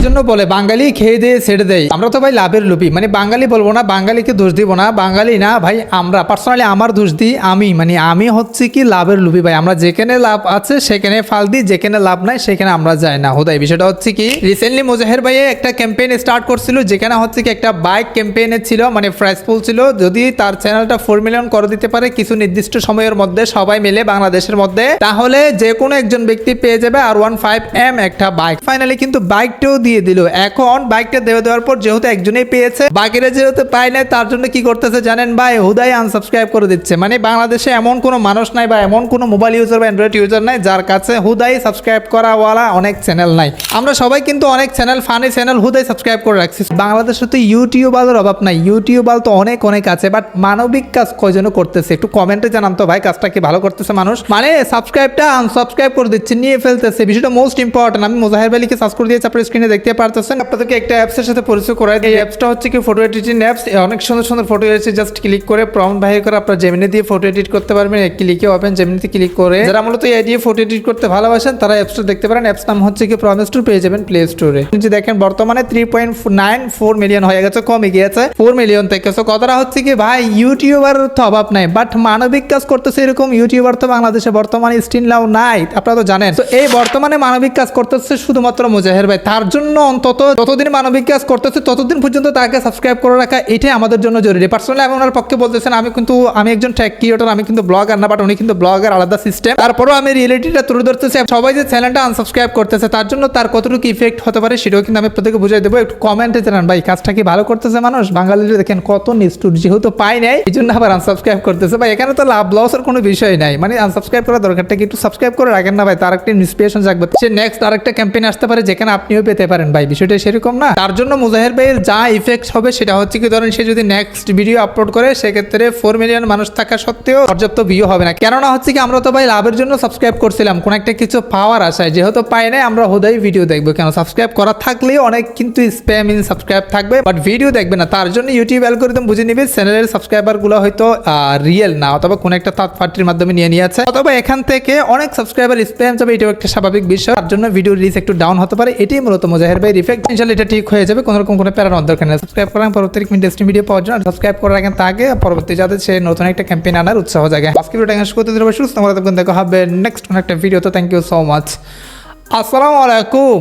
জন্য বলে বাঙালি খেয়ে দিয়ে ছেড়ে দেয়। আমরা তো ভাই লাভের লোভী, মানে বাঙালি বলবো না, বাঙালিকে দোষ দিব না, বাঙালি না ভাই, আমরা পার্সোনালি আমার দোষ দিই। আমি হচ্ছে কি লাভের লোভী ভাই। আমরা যেখানে লাভ আছে সেখানে ফাল দিই, যেখানে লাভ নাই সেখানে আমরা যাই না। হুদাই বিষয়টা হচ্ছে কি, রিসেন্টলি মুজাহের ভাই একটা ক্যাম্পেইন স্টার্ট করছিল, যেখানে হচ্ছে কি একটা বাইক ক্যাম্পেইনে ছিল, মানে প্রাইস পুল ছিল। যদি তার চ্যানেলটা 4 মিলিয়ন করে দিতে পারে কিছু নির্দিষ্ট সময়ের মধ্যে সবাই মিলে বাংলাদেশের মধ্যে, তাহলে যে কোনো একজন ব্যক্তি পেয়ে যাবে R15M একটা বাইক। ফাইনালি কিন্তু বাইকটাও দিয়ে দিল। এখন বাইকটা দেওয়ার পর যেহেতু একজনেই পেয়েছে, বাকিরা যেহেতু পায় নাই, তার জন্য কি করতেছে জানেন ভাই, হুদাই আনসাবস্ক্রাইব করে দিচ্ছে। মানে বাংলাদেশে এমন কোনো মানুষ নাই বা এমন কোনো মোবাইল ইউজার বা অ্যান্ড্রয়েড ইউজার নাই যার কাছে হুদাই সাবস্ক্রাইব করাওয়ালা অনেক চ্যানেল নাই। আমরা সবাই কিন্তু অনেক চ্যানেল, ফানি চ্যানেল হুদাই সাবস্ক্রাইব করে রাখছি। বাংলাদেশে তো ইউটিউবারের অভাব নাই, ইউটিউবার তো অনেক আছে, বাট মানবিক কাজ কয়জন করতেছে একটু কমেন্টে জানান তো ভাই, কাজটা কি ভালো করতেছে মানুষ? মানে সাবস্ক্রাইবটা আনসাবস্ক্রাইব করে দিচ্ছে, নিয়ে ফেলতেছে। বিষয়টা মোস্ট ইম্পর্টেন্ট। আমি মুজাহির আলীকে সার্চ করে দিয়েছি, আপনার স্ক্রিনে দেখতে পারতেছেন। আপনাদেরকে একটা অ্যাপসের সাথে পরিচয় করাই দিই। এই অ্যাপসটা হচ্ছে কি ফটো এডিটিং অ্যাপস। অনেক সুন্দর সুন্দর ফটো এসেছে, জাস্ট ক্লিক করে প্রম্পট বাহির করে আপনার জেমিনি দিয়ে ফটো এডিট করতে পারবেন। ক্লিকে ওপেন জেমিনিতে ক্লিক করে, যারা মূলত এই দিয়ে ফটো এডিট করতে ভালোবাসেন তারা অ্যাপসটা দেখতে পারেন। অ্যাপস নাম হচ্ছে কি প্রমিস টু, পেয়ে যাবেন প্লে স্টোরে। যে দেখেন বর্তমানে 3.94 মিলিয়ন হয়ে গেছে, কমে গিয়েছে 4 মিলিয়ন থেকে। সো কথাটা হচ্ছে কি ভাই, ইউটিউবার তো অভাব নাই, বাট মানবিক কাজ করতেছে এরকম ইউটিউবার তো বাংলাদেশে বর্তমানে স্টিল নাও নাই, আপনারা তো জানেন। তো এই বর্তমানে মানবিক কাজ করতেছে শুধুমাত্র মুজাহির ভাই। তার জন্য অন্তত যতদিন মানবিক কাজ করতেছে ততদিন পর্যন্ত তাকে সাবস্ক্রাইব করে রাখা এটাই আমাদের জন্য জরুরি। পার্সোনালি আমি ওনার পক্ষে বলতেছেন, আমি একজন টেক ক্রিয়েটর, আমি কিন্তু ব্লগার না, বাট উনি কিন্তু ব্লগার, আলাদা সিস্টেম। তারপরেও আমি রিয়েলিটিটা তুলে ধরতেছি। সবাই যে চ্যানেলটা আনসাবস্ক্রাইব করতেছে তার জন্য তার কতটুকু ইফেক্ট হতে পারে সেটাও কিন্তু আমি প্রত্যেকে বুঝাই দেবো। একটু কমেন্টে জানান ভাই, কাজটা কি ভালো করতেছে মানুষ? বাঙালিরা দেখেন কত নিষ্ঠুর, যেহেতু পাই নাই এই জন্য আবার আনসাবস্ক্রাইব করতেছে ভাই। এখানে তো লাভ লসের কোনো বিষয় নাই, মানে আনসাবস্ক্রাইব করার দরকারটা কি একটু সাবস্ক্রাইব করে রাখেন না ভাই, তার একটা ইন্সপিরেশন জাগবে, সে নেক্সট আরেকটা ক্যাম্পেইন আসতে পারে যেখানে আপনিও পেতে পারেন ভাই। বিষয়টা সেরকম না? তার জন্য মুজাহির ভাইয়ের যা ইফেক্ট হবে সেটা হচ্ছে কি, ধরেন সে যদি নেক্সট ভিডিও আপলোড করে সেক্ষেত্রে 4 মিলিয়ন মানুষ থাকা সত্ত্বেও পর্যাপ্ত ভিউ হবে না। কেননা হচ্ছে কি, আমরা তো ভাই লাভের জন্য সাবস্ক্রাইব করছিলাম, কোন একটা কিছু পাওয়ার আশায়, যেহেতু পাই নাই আমরা হুদাই ভিডিও দেখবো। কেন সাবস্ক্রাইব করা থাকলেও অনেক কিন্তু স্প্যাম ইন সাবস্ক্রাইব থাকবে, বাট ভিডিও দেখবে না। তার জন্য ইউটিউব অ্যালগরিদম বুঝে নিবে চ্যানেলের সাবস্ক্রাইবার গুলো হয়তো রিয়েল না, অথবা কোন একটা থার্ড পার্টির মাধ্যমে নিয়ে আছে, অথবা এখান থেকে অনেক সাবস্ক্রাইবার স্প্যাম যাবে। এটাও একটা স্বাভাবিক বিষয়, তার জন্য ভিডিও রিচ একটু ডাউন হতে পারে। এটাই মূলত মুজাহির ভাইয়ের ইফেক্ট। ইনশাআল্লাহ এটা ঠিক হয়ে যাবে, কোনো রকম কোনো প্যারানোর দরকার নেই। সাবস্ক্রাইব করেন পরবর্তী ইন্টারেস্টিং ভিডিও পাওয়ার জন্য। সাবস্ক্রাইব করে রাখেন তাকে পরবর্তী যাতে সে নতুন একটা ক্যাম্পেইন আনার উৎসাহ জাগে। আজকে ভিডিওটা শেষ করতে দেবো, সুস্থ থাকবেন, দেখা হবে নেক্সট কোনো একটা ভিডিও। তো থ্যাংক ইউ সো মাচ, আসসালামু আলাইকুম।